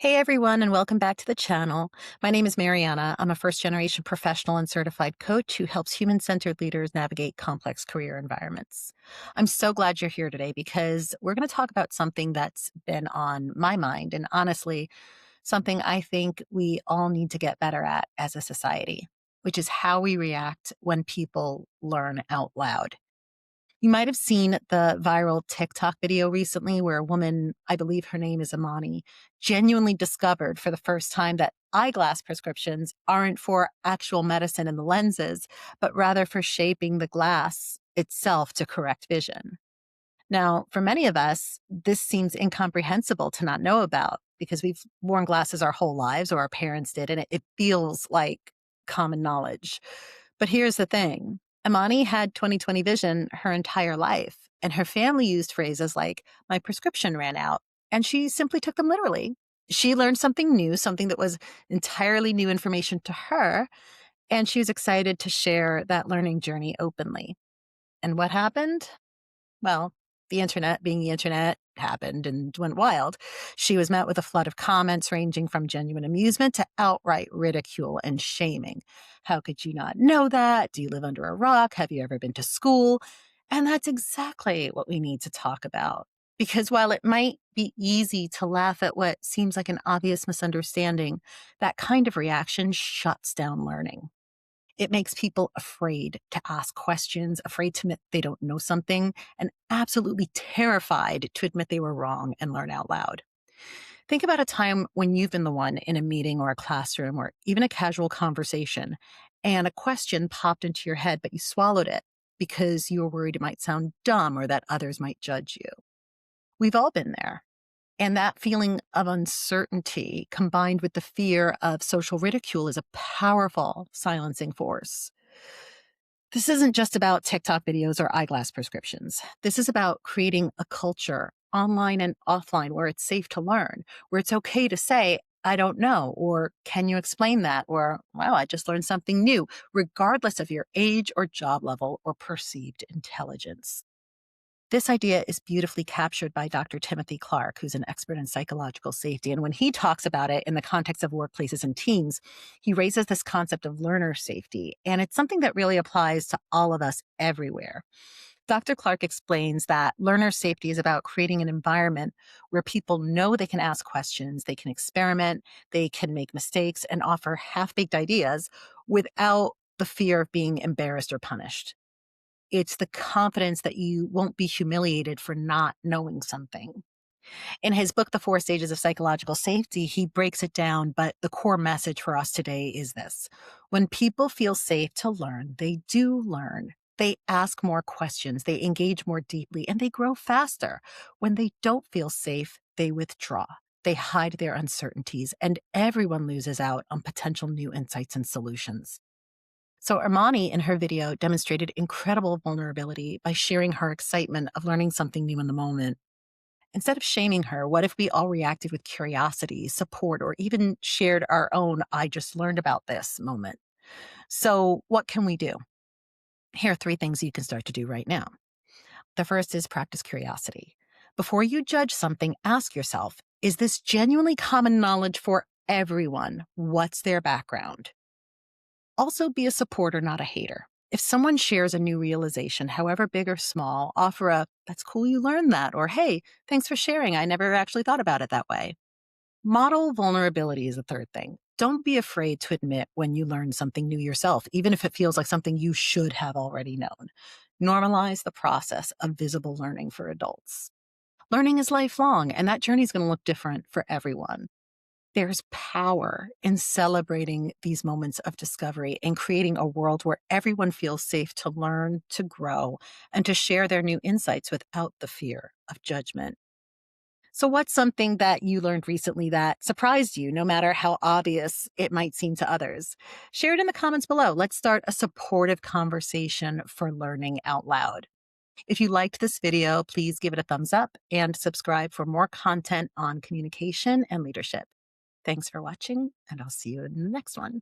Hey everyone, and welcome back to the channel. My name is Mariana. I'm a first generation professional and certified coach who helps human centered leaders navigate complex career environments. I'm so glad you're here today because we're going to talk about something that's been on my mind and honestly, something I think we all need to get better at as a society, which is how we react when people learn out loud. You might have seen the viral TikTok video recently where a woman, I believe her name is Amani, genuinely discovered for the first time that eyeglass prescriptions aren't for actual medicine in the lenses, but rather for shaping the glass itself to correct vision. Now, for many of us, this seems incomprehensible to not know about because we've worn glasses our whole lives or our parents did, and it feels like common knowledge. But here's the thing. Imani had 20/20 vision her entire life, and her family used phrases like, my prescription ran out, and she simply took them literally. She learned something new, something that was entirely new information to her, and she was excited to share that learning journey openly. And what happened? Well, the internet, being the internet, happened and went wild. She was met with a flood of comments ranging from genuine amusement to outright ridicule and shaming. How could you not know that? Do you live under a rock? Have you ever been to school? And that's exactly what we need to talk about. Because while it might be easy to laugh at what seems like an obvious misunderstanding, that kind of reaction shuts down learning. It makes people afraid to ask questions, afraid to admit they don't know something, and absolutely terrified to admit they were wrong and learn out loud. Think about a time when you've been the one in a meeting or a classroom or even a casual conversation, and a question popped into your head, but you swallowed it because you were worried it might sound dumb or that others might judge you. We've all been there. And that feeling of uncertainty combined with the fear of social ridicule is a powerful silencing force. This isn't just about TikTok videos or eyeglass prescriptions. This is about creating a culture, online and offline, where it's safe to learn, where it's okay to say, I don't know, or can you explain that? Or, wow, I just learned something new, regardless of your age or job level or perceived intelligence. This idea is beautifully captured by Dr. Timothy Clark, who's an expert in psychological safety. And when he talks about it in the context of workplaces and teams, he raises this concept of learner safety. And it's something that really applies to all of us everywhere. Dr. Clark explains that learner safety is about creating an environment where people know they can ask questions, they can experiment, they can make mistakes, and offer half baked ideas without the fear of being embarrassed or punished. It's the confidence that you won't be humiliated for not knowing something. In his book, The Four Stages of Psychological Safety, he breaks it down, but the core message for us today is this. When people feel safe to learn, they do learn. They ask more questions, they engage more deeply, and they grow faster. When they don't feel safe, they withdraw. They hide their uncertainties, and everyone loses out on potential new insights and solutions. So Armani in her video demonstrated incredible vulnerability by sharing her excitement of learning something new in the moment. Instead of shaming her, what if we all reacted with curiosity, support, or even shared our own I just learned about this moment? So what can we do? Here are three things you can start to do right now. The first is practice curiosity. Before you judge something, ask yourself, is this genuinely common knowledge for everyone? What's their background? Also, be a supporter, not a hater. If someone shares a new realization, however big or small, offer a, that's cool you learned that, or hey, thanks for sharing. I never actually thought about it that way. Model vulnerability is the third thing. Don't be afraid to admit when you learn something new yourself, even if it feels like something you should have already known. Normalize the process of visible learning for adults. Learning is lifelong, and that journey is going to look different for everyone. There's power in celebrating these moments of discovery and creating a world where everyone feels safe to learn, to grow, and to share their new insights without the fear of judgment. So, what's something that you learned recently that surprised you, no matter how obvious it might seem to others? Share it in the comments below. Let's start a supportive conversation for learning out loud. If you liked this video, please give it a thumbs up and subscribe for more content on communication and leadership. Thanks for watching, and I'll see you in the next one.